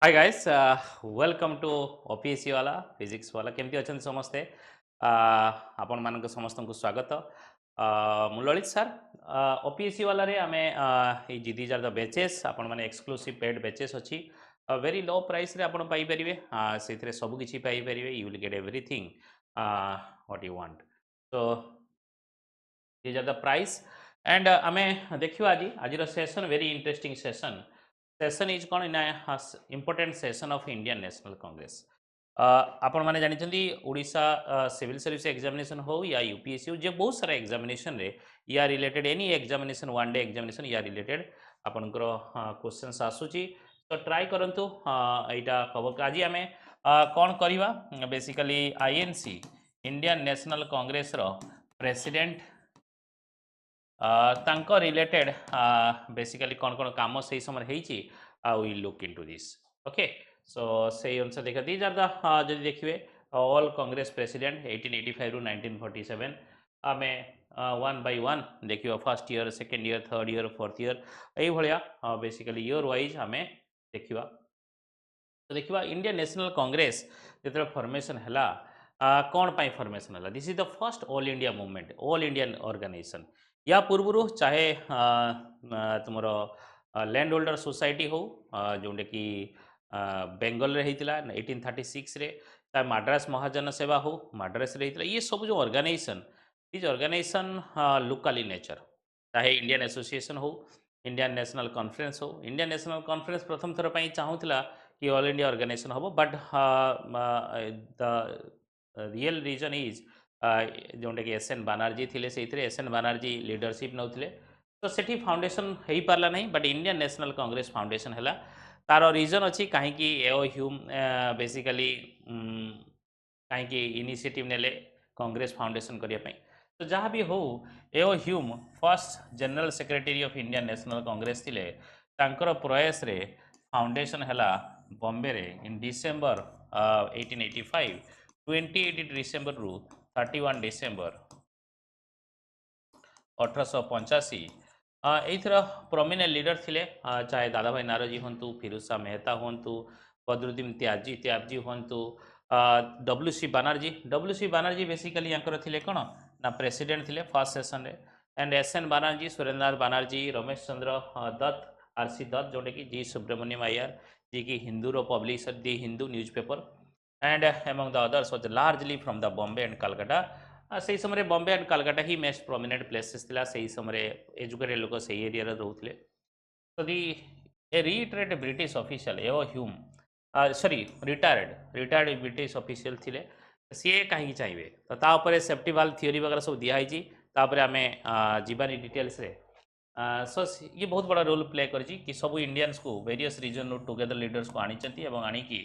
Hi guys, welcome to OPSC वाला physics वाला केमती अच्छा समस्ते आपण मानक समस्त को स्वागत। मु ललित सर ओपीएससी वाला रे आमे ये जीदी जार बेचेस आपण माने एक्सक्लूसिव पेड बेचेस अच्छी वेरी लो प्राइस रे आपण पाई परिवे से सब किछि पाई परिवे you will get everything what you want. So these are the price and आमे देखियो आज session very interesting session is कौन in important session of Indian national Congress. आपण माने जानिछंती ओडिशा सिविल सर्विस एग्जामिनेशन हो या यूपीएससी हो जे बहुत सारा एग्जामिनेशन रे या related any examination one day examination या रिलेटेड आपनकर क्वेश्चंस आसुची तो ट्राई करंतु एटा कवर आज आमे कौन करिवा basically INC Indian national Congress रो प्रेसिडेंट तांको रिलेटेड बेसिकली कौन कौन काम से समय होती will look into this. Okay, so से अनुसार देखा दीज आर द जदि देखिए ऑल कांग्रेस प्रेसिडेंट 1885 रु 1947 आमे वन बाय वन देखियो first year second year third year fourth year यही भाया बेसिकली ईयर वाइज आमे देखिवा। तो देखिवा इंडियन नेशनल कांग्रेस जो फॉर्मेशन है कौन पाई फॉर्मेशन है this is the first all India movement all Indian organisation. या पूर्व चाहे तुम लैंड होल्डर सोसाइटी हो जोटा कि बेंगल रे होता 1836 रे चाहे मद्रास महाजन सेवा हो मद्रास रे होता ये सब जो organisation these organisation locally nature चाहे इंडियन एसोसिएशन हो इंडियन नेशनल कॉन्फ्रेंस हो। इंडियन नेशनल कॉन्फ्रेंस प्रथम थर पर चाहूला कि ऑल इंडिया ऑर्गेनाइजेशन हम but the real reason is जोटा कि एसएन बानार्जी थे से एसएन बानार्जी लीडरशिप नौले तो सेठी फाउंडेशन हो पारा नहीं but Indian national Congress foundation है तार रीजन अच्छी कहीं ह्यूम बेसिकली कहीं इनिशिएटिव नेले कांग्रेस फाउंडेशन करने तो जहाँ भी हो Hume first general secretary of Indian national Congress थिले तांकर प्रयास रे फाउंडेशन है बॉम्बे रे इन डिसेंबर 1885 28 डिसेंबर रु 31 डिसेंबर 1885 एथर प्रोमिनेंट लीडर थिले चाहे दादा भाई नारोजी हूँ फिरोज शाह मेहता हूँ बदरुद्दीन त्याबजी हूँ डब्ल्यूसी बानर्जी बेसिकली यहाँ थे कौन ना प्रेसिडेंट थे फर्स्ट सेशन रे and SN Banerjee Surendranath Banerjee Ramesh Chandra Dutt RC Dutt जोटे कि जी सुब्रमण्यम अय्यर जी की Hindu publisher the Hindu newspaper and among the others was largely from the Bombay and Calcutta से समय बॉम्बे एंड कलकत्ता ही मोस्ट प्रोमिनेंट प्लेसेस थिला से समय एजुकेटेड लोक से एरिया रोते। तो the a retired British official Hume sorry retired British official थिले सी कहीं चाहिए तो तापर सेफ्टी वाल थ्योरी वगैरह सब दिखाई तापर आम जीवानी डिटेल्स रे सो ये बहुत बड़ा रोल प्ले कर सब इंडियंस को वेरियस रीजन टुगेदर लीडर्स को आनी आनिकी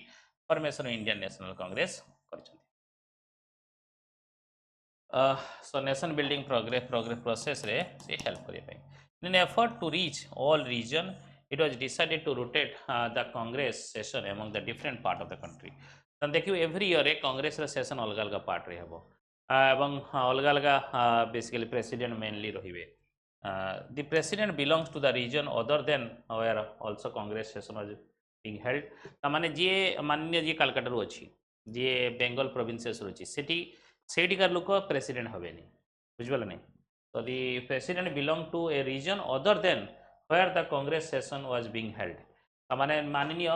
फॉर्मेशन इंडियन नेशनल कांग्रेस कर। So nation building progress process रे से हेल्प करिया in effort to reach all region it was decided to rotate the Congress session among the different part of the country. तो देखियो every year Congress session अलग अलग part रे हबो एवं अलग अलग बेसिकली प्रेसिडेंट मेनली रहिबे the president belongs to the region other than where also Congress session was being held माने जे माननीय जे कलकत्ता रो अछि जे बेंगल प्रोविंसेस रो अछि सेटिकार लोक प्रेसिडेंट हे बुझिपाल नहीं। तो the president belong to a region other than where the Congress session was being held माने माननीय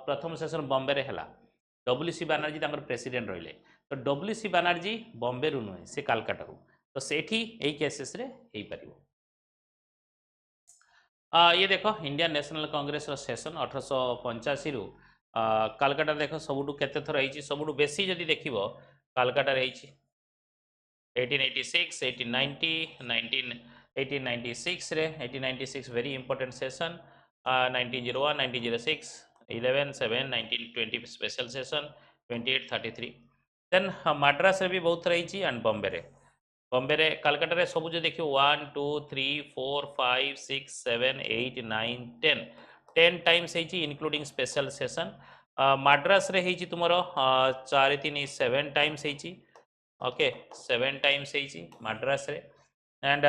प्रथम सेशन बॉम्बे रे हला डब्ल्यूसी बानर्जी तांकर प्रेसिडेंट रहिले तो डब्ल्यूसी बानर्जी बॉम्बे रु नुहे से कलकत्ता रु तो सेठी एई केसेस रे हेई परिबो। ये देखो इंडियन नेशनल कांग्रेस सेशन 1885 रु कलकत्ता देख सबुठू केते थर होईची सबुठू बेसी जदि देखिबो कलकत्ता रे होईची 1886 1890 1896 रे 1896 very important session 1901 1906 11 7 1920 special session 28 33 then Madras रे भी बहुत रही एंड बॉम्बे रे कलकत्ता रे सब जो देखियो 1 2 3 4 5 6 7 8 9 10 टाइम्स होईची इंक्लूडिंग स्पेशल सेशन मद्रास रे होईची तुमरो 4 3 7 टाइम्स होईची ओके 7 टाइम्स होईची मद्रास रे एंड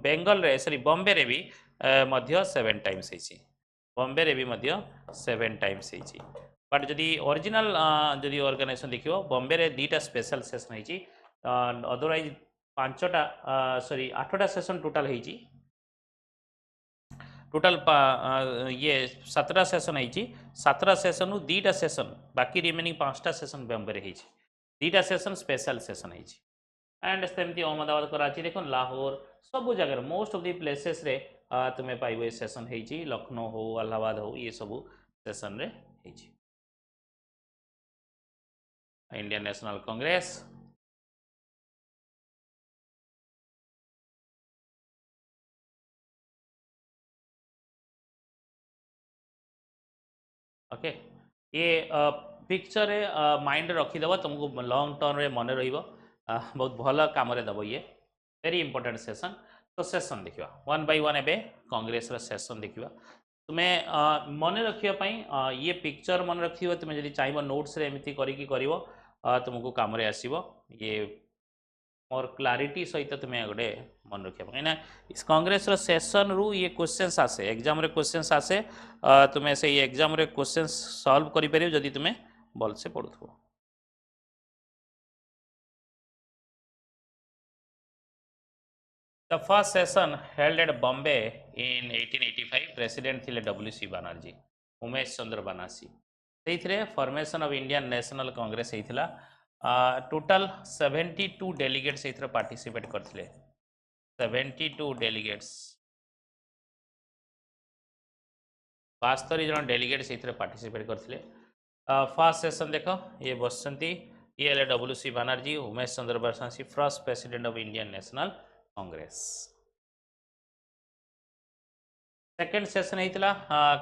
बेंगल रे सॉरी बॉम्बे रे भी मध्य 7 टाइम्स होईची बॉम्बे रे भी मध्य 7 टाइम्स होइछि बट जदि ओरिजिनल जदि ऑर्गेनाइजेशन देखियो बॉम्बे रे दीटा स्पेशल सेशन होइछि अदरवाइज 5टा सॉरी 8टा सेशन टोटल होइछि टोटल ये 7टा सेशन होइछि 7टा सेशन 2टा सेशन बाकी रिमेनिंग 5टा सेशन बॉम्बे रे होइछि 2टा सेशन स्पेशल सेशन होइछि एंड सेमती अहमदाबाद कराची देखो लाहौर सब जगह मोस्ट ऑफ द प्लेसेस रे तुम्हें पाइबो ए सेशन होइछि लखनऊ हो इलाहाबाद हो ये सब सेशन रे होइछि इंडियन नेशनल कांग्रेस ओके ये पिक्चर रे माइंड रखीदेव तुमको लॉन्ग टर्म रे मन रहिबो बहुत भल काम रे दबो ये वेरी इंपोर्टेंट सेशन तो सेशन देखिबा वन बाय वन एबे कांग्रेस रो सेशन देखिबा तुम्हें मन रखिया ये पिक्चर मन रखिबो तुम जदि चाहिबो नोट्स रे एमिति करिकी करिवो तुमको काम रे आसीबो ये मोर क्लारिटी सहित तुम्हें गोटे मन रखिया कहीं इस कांग्रेस रो सेशन रु ये क्वेश्चंस आसे एग्जाम रे क्वेश्चंस आसे तुम्हें से एग्जाम रे क्वेश्चंस सॉल्व करि परियो जदि तुम्हें भल से पढुथो The first session held at Bombay in 1885 president थिले WC बनर्जी उमेश चंद्र बनासी से formation of Indian national Congress होता टोटल 72 डेलीगेट्स एथर पार्टिसिपेट करथिले 72 डेलीगेट्स 72 जन डेलीगेट्स एथर पार्टिसिपेट करथिले फर्स्ट सेशन देख ये बसंती ये हेले WC बनर्जी उमेश चंद्र बनासी first president of Indian national Congress second session होता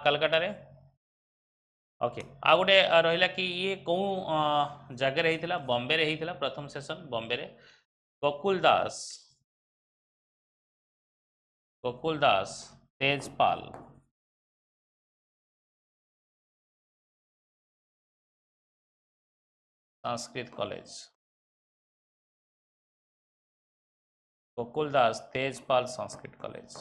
कलकत्ता रे ओके आ गोटे रहा कि ये कौ जगह होता बॉम्बे रे होता प्रथम सेशन बॉम्बे रे Gokul Das Tejpal Sanskrit college Gokul Das Tejpal Sanskrit college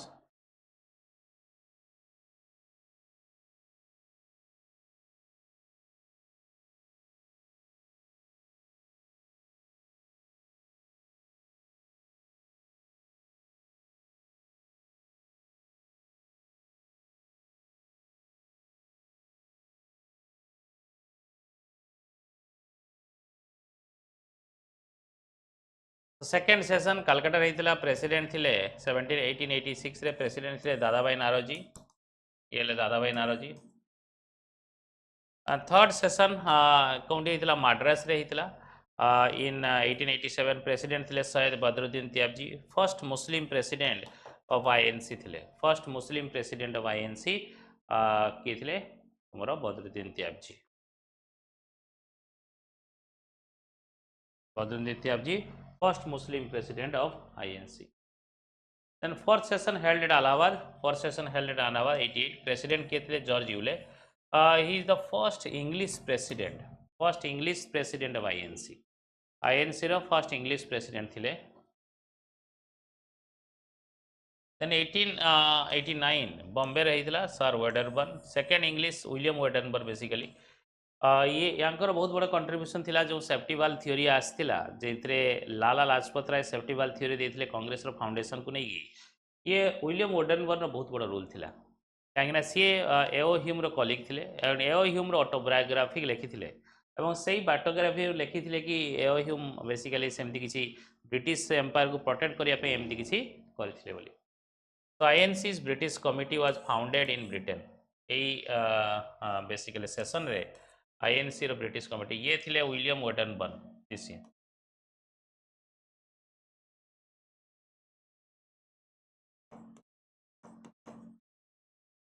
second session Calcutta रही प्रेसिडेंट थिले 1886 रे प्रेसिडेंट थे दादाभाई नारोजी ये दादाभाई नारोजी थर्ड सेशन कौटी होता मद्रास रे होता इन 1887 प्रेसिडेंट थे Syed Badruddin Tyabji first Muslim president of INC थे first Muslim president of INC किए थे तुमर Badruddin Tyabji first Muslim president of INC then fourth session held at Allahabad 88 president किए थे George Yule he is the first English president of INC रो first English president थिले then 1889 Bombay रही sir Wedderburn second English William Wedderburn basically ये यांकर बहुत बड़ा contribution थिला जो सेफ्टी वाल थ्योरी आसला जे लाला लाजपत राय सेफ्टी वाल थ्योरी देते कांग्रेस रो फाउंडेशन को नहीं ये विलियम वेडरबर्न बहुत बड़ा रोल थिला कहीं सी एओ ह्यूम रो कलिग थिले एंड एओ ह्यूम रो ऑटोबायोग्राफी लिखिथिले एवं सेही बायोग्राफी लिखिथिले कि एओ ह्यूम बेसिकली सेमती किसी ब्रिटिश एम्पायर को प्रोटेक्ट करिया पे एमती किसी करथिले बोली तो INC's British committee was founded in Britain यही बेसिकली सेशन रे INC रो ब्रिटिश कमिटी ये थिले विलियम वेडरबर्न दिसी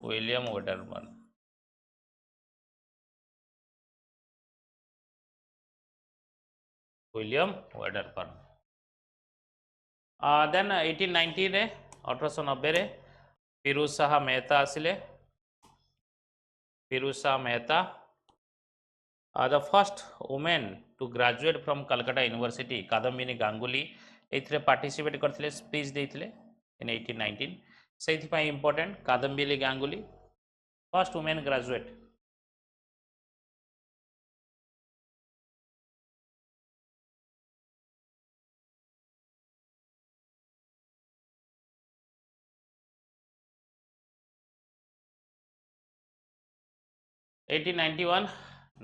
विलियम वेडरबर्न देन 1890 रे 1890 रे Firoz Shah Mehta आसिले the first woman to graduate from Calcutta University Kadambini Ganguly एथिरे पार्टिसिपेट करथिले स्पीच देथिले इन 1819 सेथि पई important Kadambini Ganguly first women graduate 1891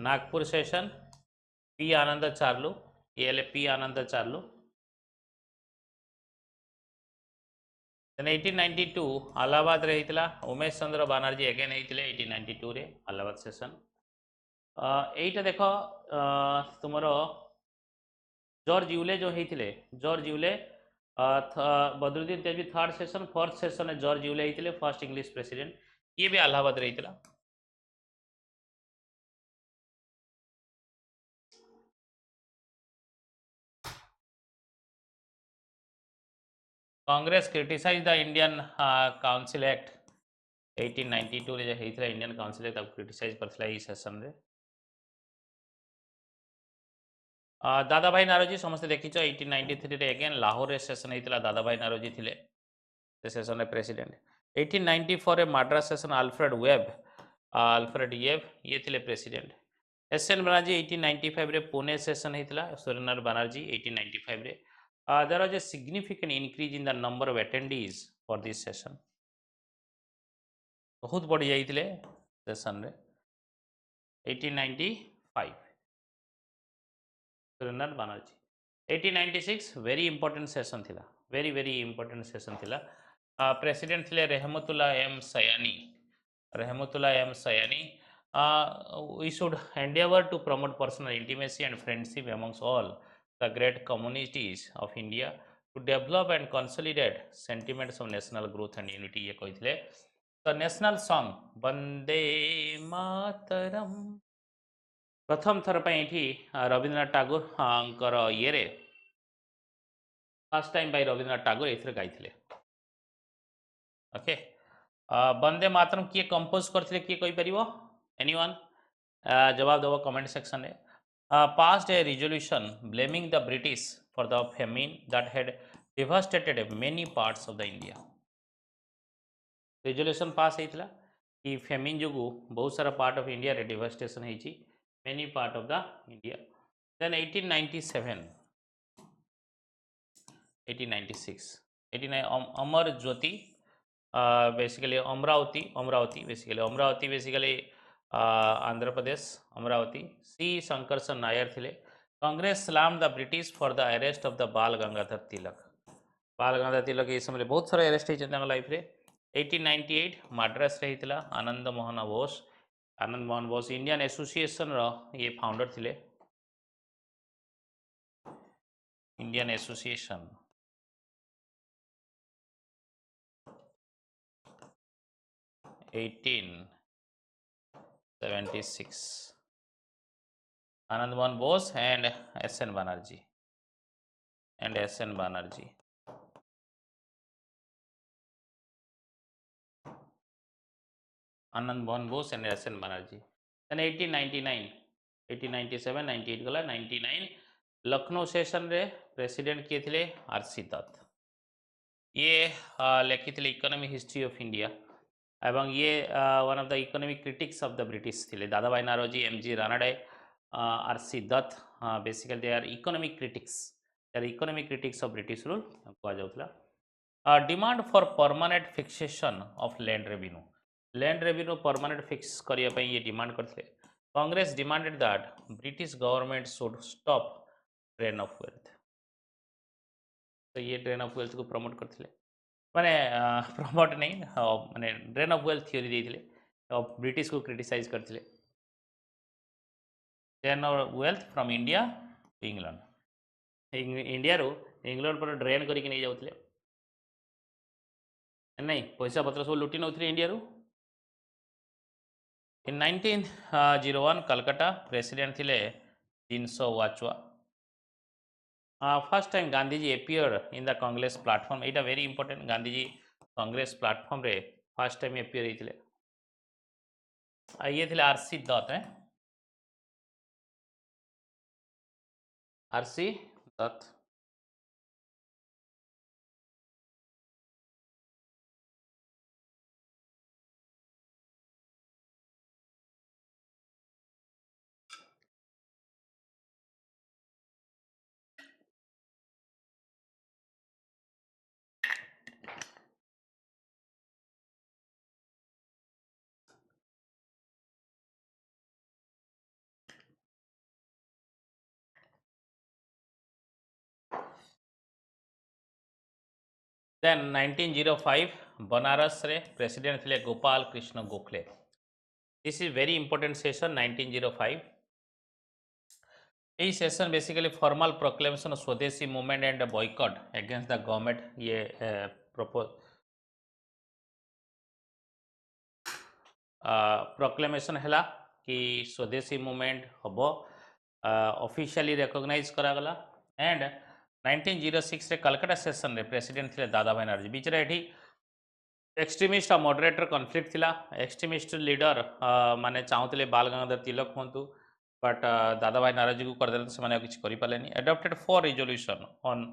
Nagpur session P Ananda Charlu ये पी आनंद चार्लू। then 1892 अलाहाबाद रे हितला उमेश चंद्र बनर्जी अगेन हितले 1892 रे अलाहाबाद सेशन। एटा देखो तुमरो जॉर्ज यूले जो होते जॉर्ज यूले बदरुद्दीन तेजवी third session fourth session George Yule होते फर्स्ट इंग्लिश प्रेसिडेंट ये भी अलाहाबाद रही थी। Congress criticise the Indian council act 1892 रे होता इंडियन काउंसिल एक्ट क्रिटिसाइज करथिला ई सेशन रे। दादा भाई नारोजी समस्त देखिछ 1893 रे अगेन लाहौर रे सेशन होता दादा भाई नारोजी थिले से सेशन रे प्रेसिडेंट। 1894 रे मद्रास सेशन अल्फ्रेड येव ये थिले प्रेसिडेंट। एस.एन. बनर्जी 1895 रे पुणे सेशन होता सुरेंद्र बनर्जी 1895 रे। There was a significant increase in the number of attendees for this session बहुत बढ़ी जाइए सेशन रे 1895 Surendra Banerjee. 1896 very important session थिला वेरी इंपोर्टेंट सेशन थिला। प्रेसिडेंट थिले Rahimtullah M Sayani we should endeavor to promote personal intimacy and friendship amongst all the great communities of India to develop and consolidate sentiments of national growth and unity ये कहते। the national song Vande Mataram प्रथम थर पे रवींद्रनाथ टागोर ये first time by Rabindranath Tagore ये गाई। Okay Vande Mataram किए compose करथिले किए कहि परिबो एनीवन जवाब दबो कमेंट सेक्शन रे। passed a resolution blaming the British for the famine that had devastated many parts of the India। resolution pass हेइतला कि फेमिन जोगु बहुत सारा पार्ट ऑफ इंडिया रे डिवास्टेशन हेइची many part of the India. Then 1897 1896 89 Amar Jyoti बेसिकली अमरावती बेसिकली आंध्र प्रदेश अमरावती। सी शंकरसन नायर थिले। Congress slam the British for the arrest of the Bal Gangadhar तिलक ये समय बहुत सारा अरेस्ट होती लाइफ रे। 1898 मद्रास रे हितला आनंद मोहन बोस इंडियन एसोसिएशन रो ये फाउंडर थिले। Indian association 1876 Ananda Mohan Bose and S N. Banerjee Ananda Mohan Bose and S N. Banerjee. Then 1899 1897 98 गला 99 लखनऊ सेशन रे प्रेसिडेंट किए थे आर.सी. दत्त ये लिखी इकोनॉमिक हिस्ट्री ऑफ इंडिया एवं ये one of the economic critics of the British थे Dadabhai Naoroji MG. Ranade RC. Dutt basically they are economic critics of British rule कह जाउथला। Demand for permanent fixation of land revenue permanent fix करिया पई ये demand करथे। Congress demanded that British government should stop drain of wealth तो ये drain of wealth को promote करथिले माने प्रमोट नहीं माने drain of wealth theory देथिले British को क्रिटिसाइज करथिले। Drain of wealth from India to England India रो इंग्लैंड पर ड्रेन करके नहीं जाउथिले नहीं पैसा पत्र सब लुटी नउथिले इंडिया रो। इन 1901 कलकत्ता प्रेसिडेंट थिले Dinshaw Wacha. First time Gandhiji appear in the Congress platform एटा very important Gandhiji Congress platform रे फर्स्ट टाइम एपियर होइतिले। ये थिले RC. Dutt RC. Dutt. Then 1905 Banaras रे प्रेसिडेंट थिले Gopal Krishna Gokhale. This is very important session 1905। यही session basically formal proclamation of swadeshi movement and boycott against the government ये propose proclamation है कि स्वदेशी मूवमेंट हम ऑफिशियली रिकॉग्नाइज करागला एंड 1906 रे कलकत्ता सेशन रे प्रेसिडेंट थे दादा भाई नरजी बीच रे एठी एक्सट्रीमिस्ट और मॉडरेटर कॉन्फ्लिक्ट थिला। एक्सट्रीमिस्ट लीडर माने चाहूले बाल गंगाधर तिलक हूँ बट दादा भाई नाराजी को करदे तो से किसी करें adapted 4 resolution on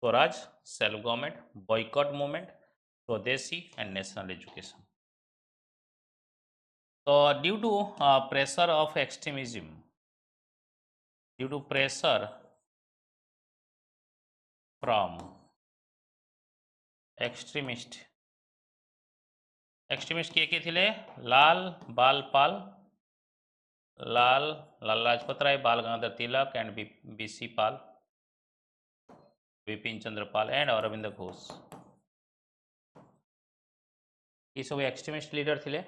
swaraj self government boycott movement swadeshi and national education. So due to pressure of extremism, due to pressure from extremist किए थिले लाल बालपाल लाल लाल Lajpat Rai Bal Gangadhar Tilak and BC Pal Bipin Chandra Pal and Aurobindo Ghosh ये सब एक्सट्रीमिस्ट लीडर थिले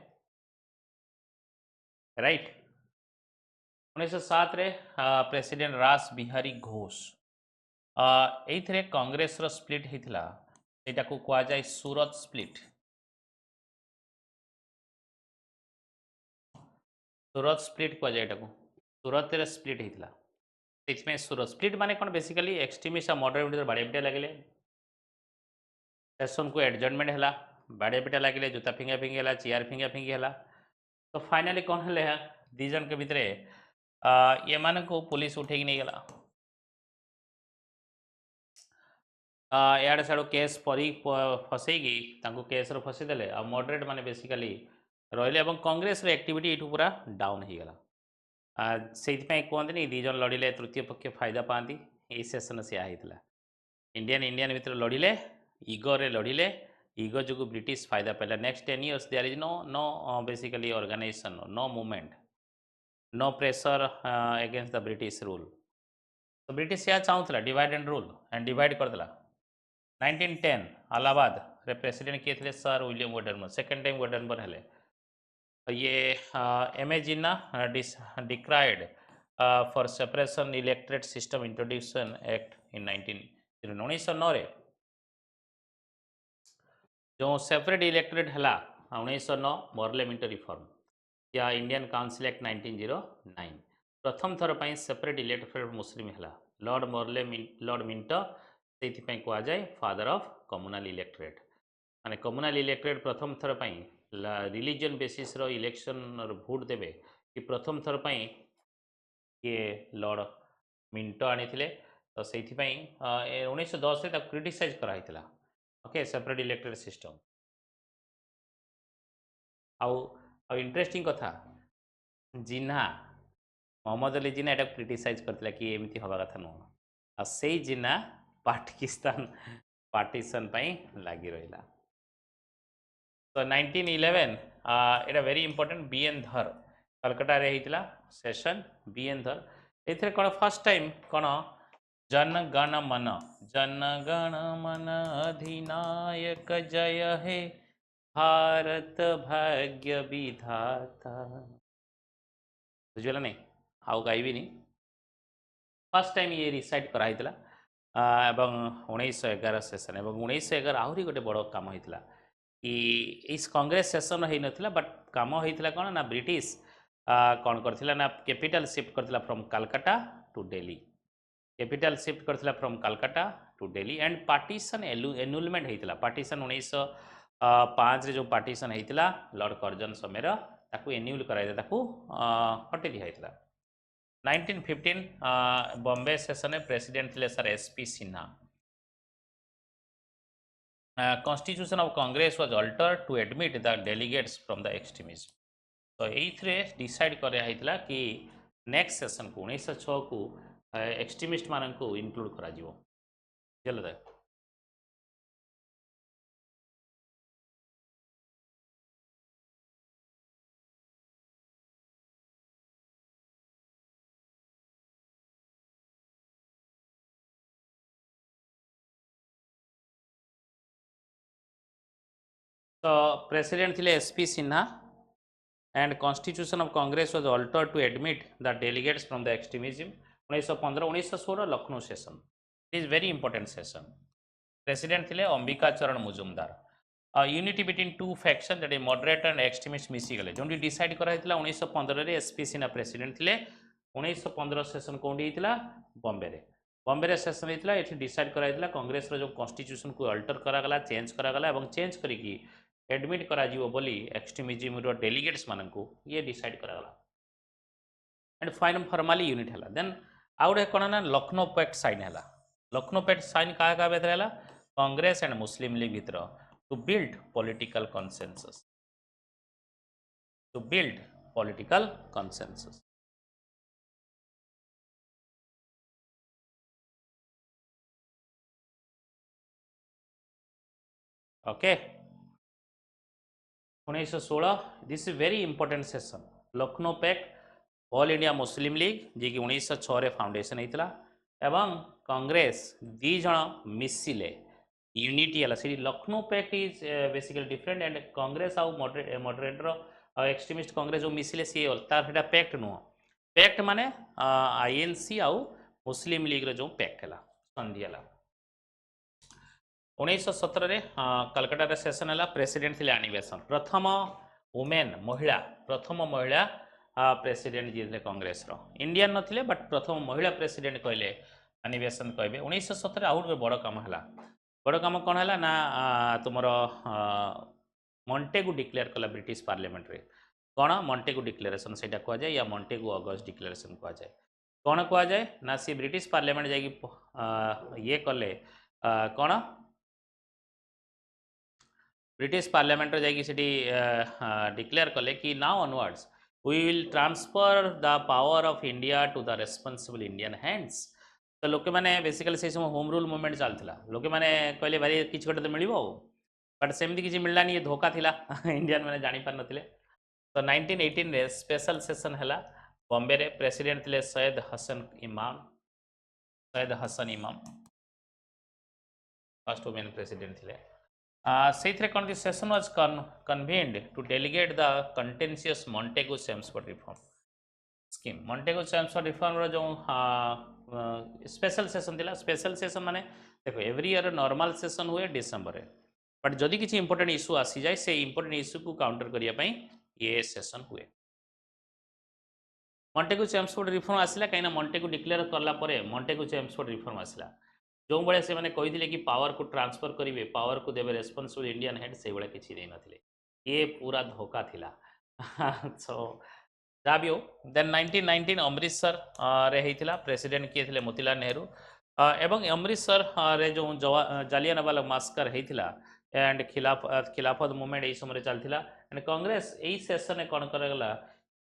राइट। 1907 रे प्रेसिडेंट रास बिहारी घोष एइथरे कांग्रेस रो स्प्लिट हितला एटा को कुआ जाय सूरत स्प्लिट। सूरत स्प्लिट कुआ जाय एटा को सूरत रे स्प्लिट हितला इसमें सूरत स्प्लिट माने कोन बेसिकली एक्सट्रीमिस्ट और मॉडरेट विरोध बाड़े पिटा लागले सेशन को एडजर्नमेंट हैला बाड़े पिटा लागले जूता फिंगा फिंगी हैला चेयर फिंगा फिंगी हैला तो फाइनली कोन हले है दी जन के भितरे ये मान को पुलिस उठेगी नहीं गला यार साड़ो केस परी फसैगी केस फसीदेले आ मॉडरेट माने बेसिकली रहिले कांग्रेस एक्टिविटी ये पूरा डाउन हो गला से कहते दीजन लड़िले तृतीय पक्ष फायदा पाती यही सेसन से इंडियन इंडियन भितर लड़िले इगोरे लड़िले इगो जो ब्रिटिश फायदा पाला next 10 years there is no no basically organisation no movement no pressure against the British rule तो ब्रिटिश या चाहूला divide and rule and divide करदेला 1910 अलाहाबाद रे प्रेसिडेंट किए थे sir William Wedderburn second time Wedderburn हेले ये M A Jinnah decried for separation electorate system introduction act in 1909 रे जो सेपरेट इलेक्ट्रेट है 1909 पार्लियामेंट रिफॉर्म या इंडियन काउंसिल एक्ट 1909 प्रथम थर पर सेपरेट इलेक्ट्रेट मुस्लिम है लॉर्ड मिंटो से कह जाए फादर ऑफ कम्युनल इलेक्ट्रेट माने कम्युनल इलेक्ट्रेट प्रथम थर पर रिलीजन बेसिस रो इलेक्शन भोट देवे कि प्रथम थर पर ये लॉर्ड मिंटो आनी तो से 1910 क्रिटिसाइज कराइला ओके सेपरेट इलेक्ट्रेट सिस्टम आउ इंटरेस्टिंग कथा जिन्हा मोहम्मद अली जिन्ना एटा क्रिटिसाइज करथिला कि एमती हवा कथा नुह आ से जिन्ना पाकिस्तान पार्टीशन लगी रहा तो 1911 एटा वेरी इंपोर्टेंट बी एन धर कलकत्ता रे हितला सेशन बी एन धर एथरे कौन फर्स्ट टाइम कौन जन गण मन अधिनायक जय हे भारत भाग्य विधाता बुझेगा नहीं आउ गाइबी नहीं फर्स्ट टाइम ये रिसाइट कराइला एवं 1911 सेशन एवं 1911 आहरी गोटे बड़ काम होता कि इस कांग्रेस सेशन हो नाला बट काम होता कौन ना ब्रिटिश कौन करथिला ना कैपिटल शिफ्ट करथिला from Calcutta to Delhi capital shift करथिला from Calcutta to Delhi and partition annulment होता पार्टीशन 1905 रे जो पार्टीशन होता लॉर्ड कर्जन समय ताकू एन्यूल कराइला हटे दिया 1915 बॉम्बे सेशन प्रेसिडेंट थे sir S P Sinha constitution of Congress was altered to admit the delegates from the extremist तो ये डिसाइड कराइला कि नेक्स्ट सेशन को 1906 को एक्सट्रीमिस्ट मान को इनक्लूड करा तो प्रेसिडेंट थिले SP Sinha and constitution of congress was altered to admit the delegates from the extremism 1915-1916 Lucknow session is very important session president थिले Ambika Charan Mazumdar unity between two faction that is moderate and extremist मिसी गले जोंडी decide करा हितला 1915 रे SP Sinha president थिले 1915 session कोंडी हितला बॉम्बे रे session हितला एठी decide करा हितला कांग्रेस रो जो कॉन्स्टिट्यूशन को अल्टर करा गला चेंज करा गला एवं चेंज करिकी एडमिट करा जीवो बोली एक्सट्रीमिज्म रो डेलीगेट्स माननकू ये डिसाइड करा गला एंड फाइनल फॉर्मली यूनिट हला देन आउडे कोन ना लखनऊ पैक्ट साइन हला लखनऊ पैक्ट साइन का बेतर हला कांग्रेस एंड मुस्लिम लीग भितर to build political consensus okay 1916 this is very important session Lucknow pact all India Muslim League जी कि 1906 रे फाउंडेशन होता एवं कांग्रेस दी जन मिसिले यूनिटी है सी Lucknow pact is basically different and Congress आउ मॉडरेटर आ एक्सट्रीमिस्ट कांग्रेस जो मिसिले सी तार पैक्ट नुह पैक्ट माने आईएनसी आउ मुस्लिम लीग रो जो पैक्ट है संधि है 1917 रे कलकत्ता रे सेशन है प्रेसिडेंट थिले आनिबेसन प्रथम वुमेन महिला प्रथम महिला प्रेसिडेंट जी थे कांग्रेस रो इंडियन नथिले बट प्रथम महिला प्रेसिडेंट कहले आनिबेसन कहबे 1917 आउट बड़ काम है बड़ काम कौन है ना तुमर मॉन्टेगु डिक्लेयर कला ब्रिटिश पार्लियामेंट रे कौन मॉन्टेगु डिक्लेरेशन से कह जाए या मॉन्टेगु अगस्ट डिक्लेरेशन कह जाए कौन कह जाए ना सी ब्रिटिश पार्लियामेंट जाकि ये कले कौन ब्रिटिश पार्लियामेंट जाकि डिक्लेयर कले कि now onwards we will transfer the power of India to the responsible Indian hands तो लोके माने बेसिकली से समय होम रूल मूवमेंट चलता लोके माने कहले भाई किछ गोटे तो मिलिबो बट सेमती किछ मिललानी ये धोखा थिला इंडियन माने जानि पार नथिले तो 1918 रे स्पेशल सेशन हला बॉम्बे रे प्रेसिडेंट थिले सैयद हसन इमाम फर्स्ट वुमेन प्रेसिडेंट थिले से कौन the session was convened to delegate the contentious Montagu Chelmsford reform scheme Montagu Chelmsford reform रो जो स्पेशल सेशन थिला स्पेशल सेशन माने देखो एवरी ईयर नॉर्मल सेशन हुए डिसेंबर रे बट जदि किछि इंपोर्टेंट इशू आसी जाए से इंपोर्टेंट इशू को काउंटर करिया पई ये सेशन हुए मॉन्टेगु चेम्सफोर्ड रिफॉर्म आसिला काइना मॉन्टेगु डिक्लेयर करला परे मॉन्टेगु चेम्सफोर्ड रिफॉर्म आसिला जो भाई से कही कि पावर को ट्रांसफर करेंगे पावर को देवे रेस्पॉन्सिबल इंडियन हेड से भाई किसी दे नथिले ये पूरा धोखा थिला सो जहाँ भी हो देन 1919 अमृतसर रे होता प्रेसिडेंट किए थे मोतीलाल नेहरू एवं अमृतसर रे जो जालियानवाला मास्कर होता एंड खिलाफत मूवमेंट यही समय चलता एंड कांग्रेस यही सेशन कौन कराला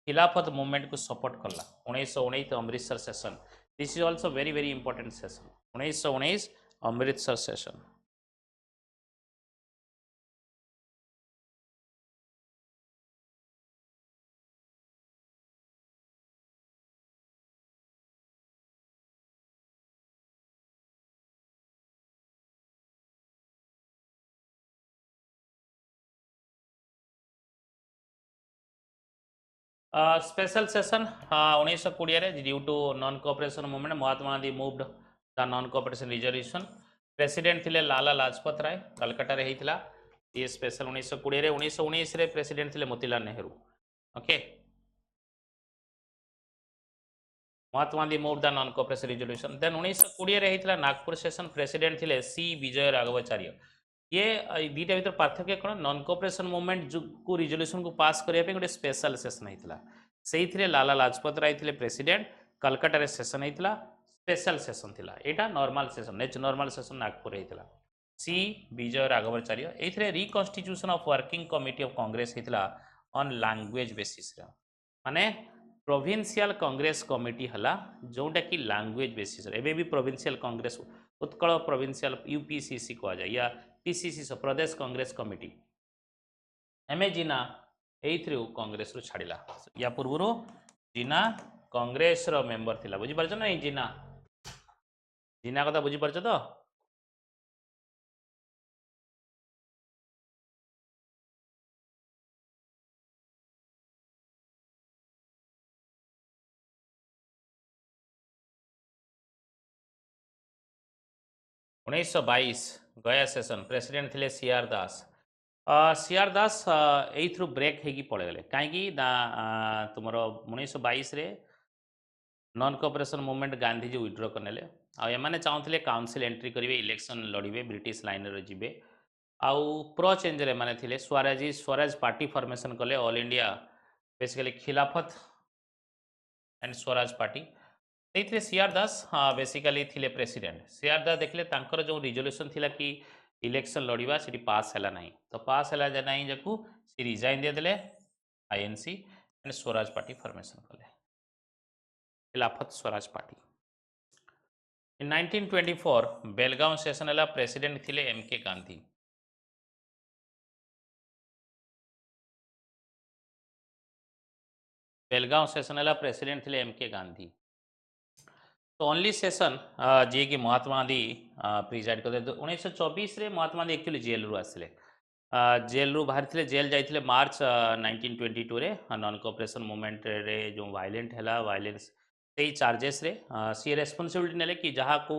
खिलाफत मूवमेंट को सपोर्ट कला 1919 Amritsar session this is also very very important session 1919 Amritsar session special session 1920 due to non cooperation movement Mahatma Gandhi moved the non cooperation resolution president थिले लाला लाजपत राय कलकत्ता रे होता ये स्पेशल 1920 1919 रे प्रेसिडेंट थिले Motilal Nehru okay Mahatma Gandhi moved the non cooperation resolution then 1920 रे होता Nagpur session president थिले सी विजय राघवाचार्य ये दीटा भर पार्थक्य कौन नॉन कोऑपरेशन मूवमेंट को रिजोल्यूशन को पास करने गोटे स्पेशल सेशन होता से लाला लाजपत राय थे प्रेसिडेंट कलकत्ता सेशन होता स्पेशल सेशन थिला एटा normal session normal session Nagpur होता सी विजय राघवाचार्य ये reconstitution of working committee of Congress होता ऑन लैंग्वेज बेसिस माने प्रोविंशियल कांग्रेस कमिटी हला जोटा कि लैंग्वेज बेसिस एबे भी provincial Congress Utkal provincial UPCC कह जाए या PCC Pradesh Congress committee M Jinnah यू कांग्रेस रु छाड़ा या पूर्व जीना कांग्रेस रो मेंबर थिला बुझी ना जीना जीना कथा बुझी तो 1922 गया सेशन प्रेसिडेंट थिले सीआर दास। सीआर दास एथ्रु ब्रेक हेगी पड़े गले कहीं तुम 1922 रे non cooperation movement Gandhiji withdraw करनेले आने चाहूले काउंसिल एंट्री करेंगे इलेक्शन लड़े ब्रिटिश लाइन रे जीवे आउ प्रो चेंज रे माने थिले स्वराज पार्टी फॉर्मेशन कले all India basically Khilafat and Swaraj party से सीआर दास बेसिकली थिले प्रेसिडेंट सीआर दास देखले तांकर जो रिजोल्यूशन थिला कि इलेक्शन लड़वा सी पास है ना तो पास है ना जाकू सी रिजाइन दे देले INC and Swaraj party formation कले खिलाफत स्वराज पार्टी। इन 1924 बेलगांव सेशन है प्रेसिडेंट थिले एमके गांधी। बेलगांव सेशन है प्रेसिडेंट थिले एमके गांधी। तो ओनली सेशन जी कि महात्मा गांधी प्रिजाइड करते 1924 रे महात्मा गांधी एक्चुअली जेल रु आसले जेल रु बाहर थे जेल जाइए मार्च 1922 रे नॉन कोऑपरेशन मूवमेंट रे जो वायलेंट है वायलेंस से चार्जेस रे सी रेस्पॉन्सिबिलिटी नेले कि जहाँ को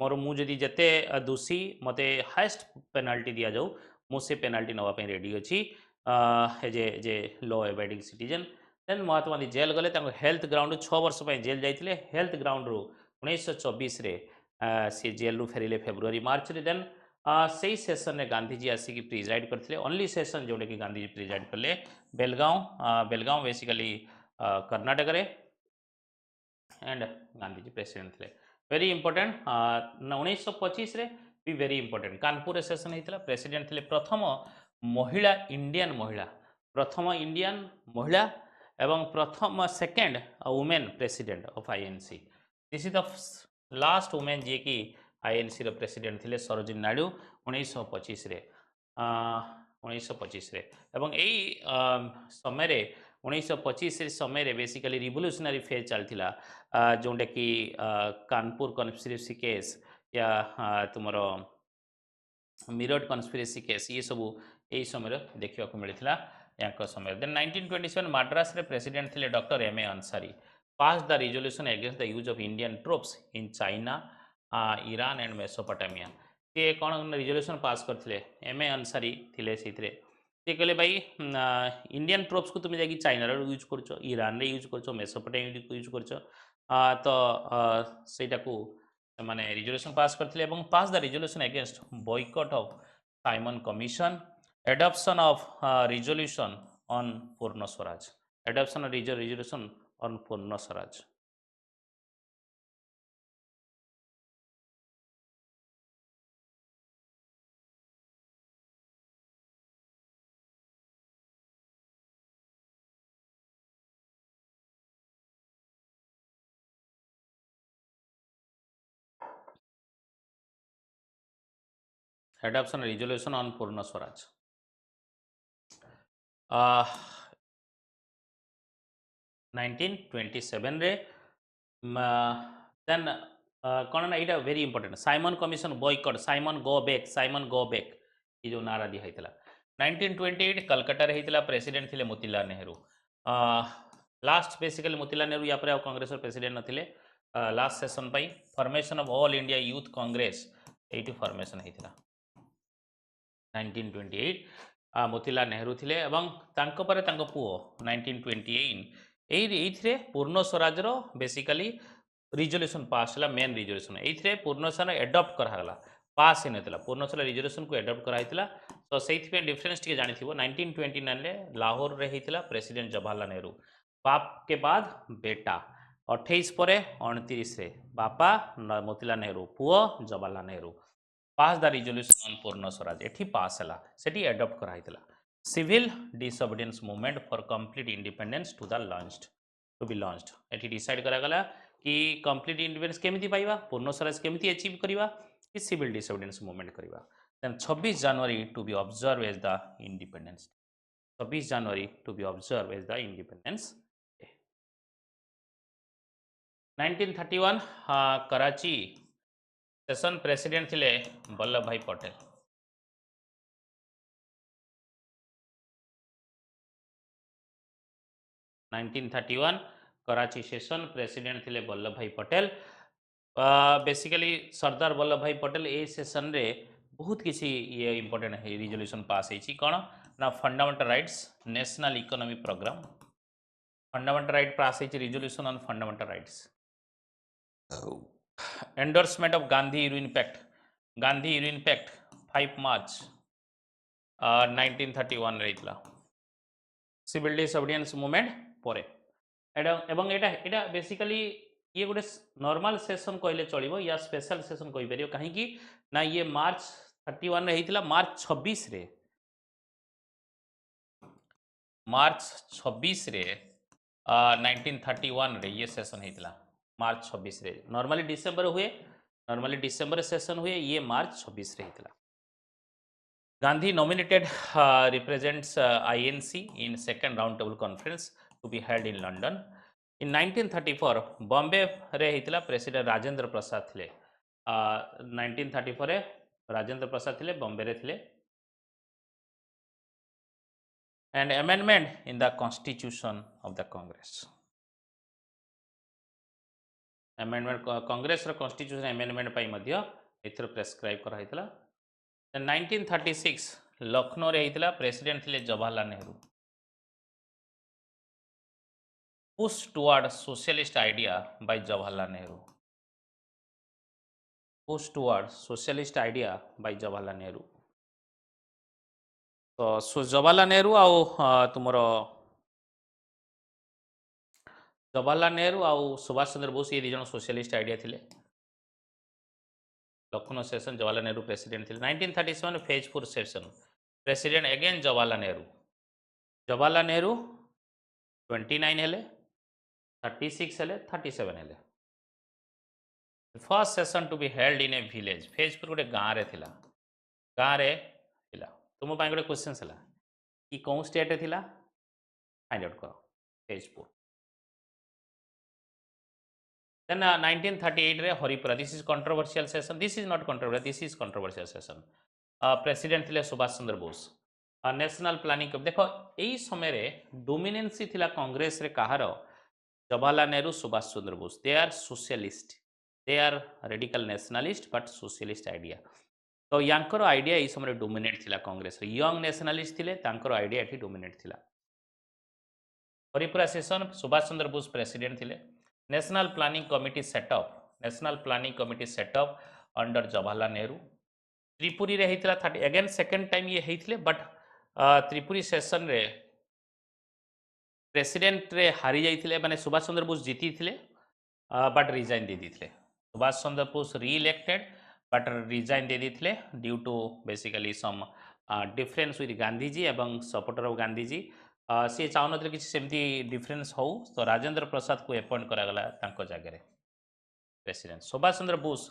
मोर मुझे जिते दोषी मते हाईएस्ट पेनाल्टी दि जाऊ मुझे पेनाल्टी नापी रेडी अच्छी as a law abiding citizen then Mahatma Gandhi jail गले हेल्थ ग्राउंड 6 वर्ष जेल जाइए हेल्थ ग्राउंड रु 1924 रे सी जेल रु फेरिले फेब्रुआरी मार्च रे देन से सेसन में गांधीजी आसिक प्रिजाइड करते ओनली सेसन जोटा कि गांधीजी प्रिजाइड कले बेलगांव बेसिकली कर्नाटक रे एंड गांधीजी प्रेसिडेंट थे वेरी इंपोर्टेंट 1925 रे भी वेरी इंपोर्टेंट कानपुर सेसन होता प्रेसिडेंट थे प्रथम महिला इंडियन महिला प्रथम इंडियन महिला एवं प्रथम second women president of INC this is the last women जी की आईएनसी रो प्रेसिडेंट थे सरोजिनी नायडू 1925 रे 1925 रे एवं यही समय 1925 समय बेसिकली रिवोल्यूशनरी फेज चलता जोटा कि कानपुर कन्स्पिरेसी केस या तुमर मिरट कन्स्पिरेसी केस ये सब यही समय देखा मिलता या समय देन 1927 मद्रास रे प्रेसिडेंट थे doctor M A Ansari pass the resolution against the use of Indian troops in China Iran and Mesopotamia सी कौन रिजोल्यूशन पास करते एम ए अंसारी थे से कहले भाई इंडियन ट्रूप्स को तुम जा चाइना यूज कर ईरान रे यूज कर मेसोपोटामिया यूज कर तो सेटा को माने रिजोल्यूशन पास करते pass the resolution against boycott of Simon commission adoption of resolution on Purna Swaraj adoption of resolution on Purna Swaraj adoption resolution on Purna Swaraj 1927 रे देन कौन ना यहाँ very important Simon commission boycott Simon go back ये जो नारा दिया था 1928 कलकत्ता रे होता प्रेसिडेंट थे मोतीलाल नेहरू लास्ट बेसिकली मोतीलाल नेहरू या कांग्रेस प्रेसिडेंट नथिले लास्ट सेशन पाई formation of all India youth Congress ये फॉर्मेशन होता 1928 मोतीलाल नेहरू थे पुओ 1928 ये पूर्ण स्वराज बेसिकली रिजोल्यूशन पास है मेन रिजोल्यूशन ये पूर्ण स्वराज एडप्ट कराला पास ही ना पूर्ण स्वराज रिजोल्यूशन को एडप्ट कराइला तो से डिफरेंस टी जानी 1929 रे लाहौर रे होता प्रेसिडेंट जवाहरलाल नेहरू बाप के बाद बेटा 28 पर 29 रे बापा मोतीलाल नेहरू पुओ Jawaharlal Nehru pass the resolution on Purna Swaraj एठी पास है सेठी एडप्ट कराइला civil disobedience movement for complete independence to be launched एठी डिसाइड करागला कि कंप्लीट इंडिपेंडेंस केमिति पाइबा पूर्ण स्वराज केमिति अचीव करिबा कि सिविल डिसोबीडियंस मूवमेंट करिबा then 26 January to be observe as the independence 26 January to be observe as the independence day 1931 Karachi session president थे वल्लभ भाई पटेल 1931 कराची सेशन प्रेसिडेंट थे वल्लभ भाई पटेल बेसिकली सरदार वल्लभ भाई पटेल ए सेशन रे बहुत किसी ये इंपोर्टेंट है रिजोल्यूशन पास होती कौन ना fundamental rights national economy programme fundamental right pass होती resolution on fundamental rights endorsement of Gandhi Irwin pact Gandhi Irwin pact 5 March 1931 रहीतला सिविल डिसोबीडियंस मूवमेंट परे एवं एटा बेसिकली ये गोटे नॉर्मल सेशन कहले चलो या स्पेशल सेशन कही पार कहीं ना ये मार्च 31 रे होता मार्च 26 रे मार्च 26 रे 1931 रे ये सेशन होता मार्च 26 रे नॉर्मली डिसेंबर हुए नॉर्मली डिसेंबर सेशन हुए ये मार्च 26 रे होता Gandhi nominated represents INC in second roundtable conference to be held in London. In 1934, Bombay रे हितला प्रेसिडेंट राजेंद्र प्रसाद थिले 1934 रे राजेंद्र प्रसाद थिले बॉम्बे रे थिले and amendment in the constitution of the Congress. Amendment Congress ର constitution amendment ପାଇଁ ମଧ୍ୟ ଏଥିରେ ପ୍ରେସ୍କ୍ରାଇବ୍ କରାଯାଇଥିଲା 1936 लखनऊ रे हितला प्रेसिडेंट थिले Jawaharlal Nehru push toward socialist idea by Jawaharlal Nehru push toward socialist idea by Jawaharlal Nehru तो जवाहरलाल नेहरू आउ तुमरो जवाहरलाल नेहरू आउ सुभाष चंद्र बोस ये दी जन सोशलिस्ट आइडिया थिले लखनऊ सेशन जवाहरलाल नेहरू प्रेसिडेंट थिले 1937 फेज 4 session president again Jawaharlal Nehru 29 हेले 36 हेले 37 हेले first session to be held in a village फेज 4 गोटे गाँव रे थिला तुम गोटे क्वेश्चन है कि कौन स्टेट थिला फाइंड आउट कर फेज 4 then 1938 रे Haripura this is controversial session this is not controversial this is controversial session president थिले सुभाष चंद्र बोस नेशनल प्लानिंग देखो यही समय रे डोमिनेंसी थिला कांग्रेस रे कहार Jawaharlal Nehru Subhash Chandra Bose they are socialist they are radical nationalist but socialist idea तो यांकर आइडिया यही समय डोमिनेट थिला कांग्रेस रे यंग नेशनलिस्ट थिले तांकर आइडिया एठी डोमिनेट थिला हरिपुरा सेशन सुभाष चंद्र बोस प्रेसिडेंट थिले national planning committee set up under Jawaharlal Nehru Tripuri रे हेतिला 30 अगेन सेकंड टाइम ये हेतिले बट त्रिपुरी सेशन रे प्रेसिडेंट रे हारी जाइथिले माने सुभाष चंद्र बोस जीती थिले बट रिजाइन दे दिथिले Subhash Chandra Bose reelected but resign दे दिथिले due to basically some difference with Gandhiji एवं सपोर्टर ऑफ गांधीजी सी चाहून कि सेमती डिफरेंस हो तो राजेंद्र प्रसाद को अपॉइंट करागला तांको जगह president Subhash Chandra Bose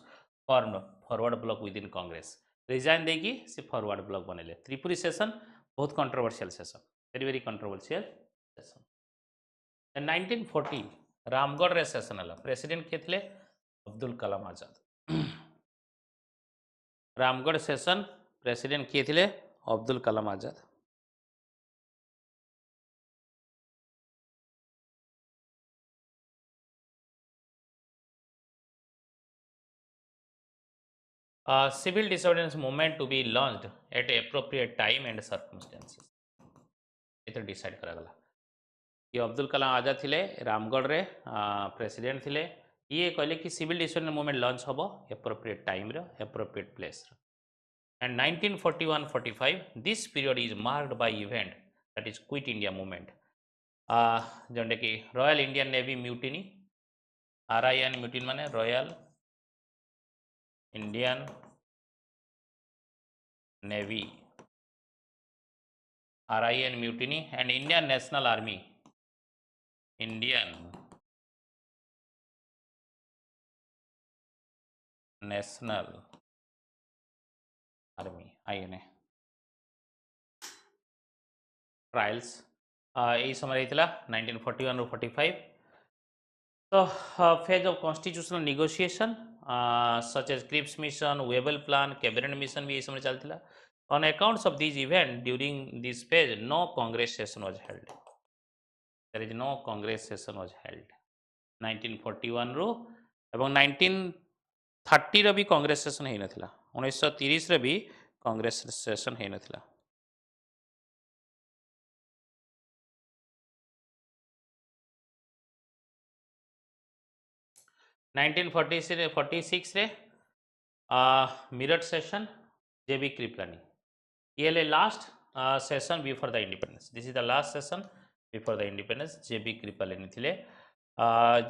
form forward block with in Congress resign देगी से फॉरवर्ड ब्लॉक बनले त्रिपुरी सेशन बहुत controversial session very very controversial session 1940 Ramgarh रे सेशन हला प्रेसिडेंट के थे अब्दुल कलाम आजाद रामगढ़ सेशन प्रेसिडेंट किए थे Abdul Kalam Azad civil disobedience movement to be launched at appropriate time and circumstances इधर डिसाइड करागला ये अब्दुल कलाम आजाद थिले रामगढ़ रे प्रेसिडेंट थिले ये कहले कि सिविल डिसोबीडियंस मूवमेंट लॉन्च हबो एप्रोप्रिएट टाइम रे एप्रोप्रिएट प्लेस रे and 1941-45 this period is marked by event that is quit India movement जोंडे कि royal Indian navy mutiny RIN mutiny माने royal Indian navy RIN mutiny and Indian National Army Indian National Army INA trials यही समय होता 1941-45 तो phase of constitutional negotiation such as Cripps mission Wavell plan cabinet mission भी यही समय चलता On accounts of these events during this phase, no Congress session was held. There is no Congress session was held. 1941 रो एवं 30 रो भी Congress session है नथिला 1930 रे भी Congress session है नथिला 1946 रे मिरट सेशन जेबी कृपलानी ये ले last session before the independence this is the last session before the independence JB Kripalani थिले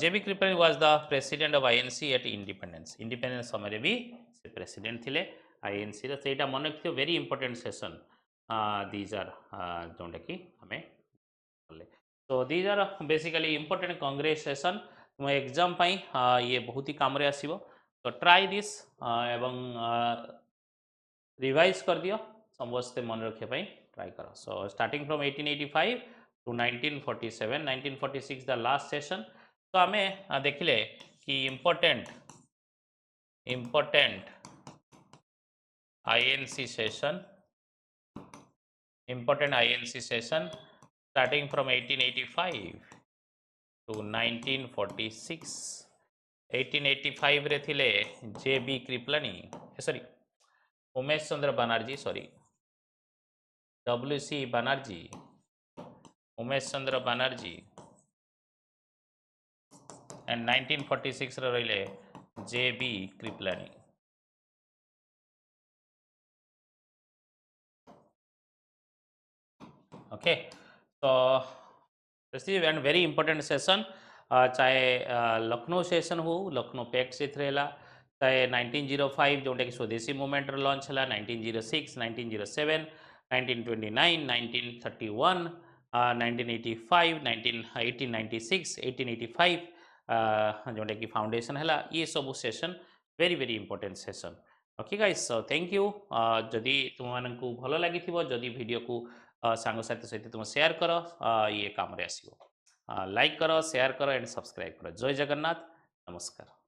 JB Kripalani was the president of INC at independence समय भी से प्रेसिडेंट थिले आईएनसी रो सेटा मन रखियो very important session these are जोंटा कि हमें so these are basically important congress session तुम एग्जाम पाई ये बहुत ही काम रे आसीबो तो ट्राई दिस एवं रिवाइज कर दियो समस्ते मन रखे पाई ट्राई करो so starting from 1885 to 1947 1946 the last session तो हमें देखिले कि important INC session starting from 1885 to 1946 1885 रे थिले JB Kripalani sorry Umesh Chandra Banerjee sorry WC Banerjee Umesh Chandra Banerjee and 1946 रे रहिले जेबी कृपलानी ओके तो this is and very important session चाहे लखनऊ सेशन हो लखनऊ पैक्ट से रहेला चाहे 1905 जोटा कि स्वदेशी मूवमेंट लॉन्च है 1906 1907 1929 1931 1985 1896 1885 जोटा कि फाउंडेशन है ये सब session very very important session okay guys so thank you जदि तुम मानक भल लगी जदि वीडियो को सांगसाथी सहित तुम शेयर कर ये काम रे आसीबो लाइक करो शेयर करो एंड सब्सक्राइब करो जय जगन्नाथ नमस्कार।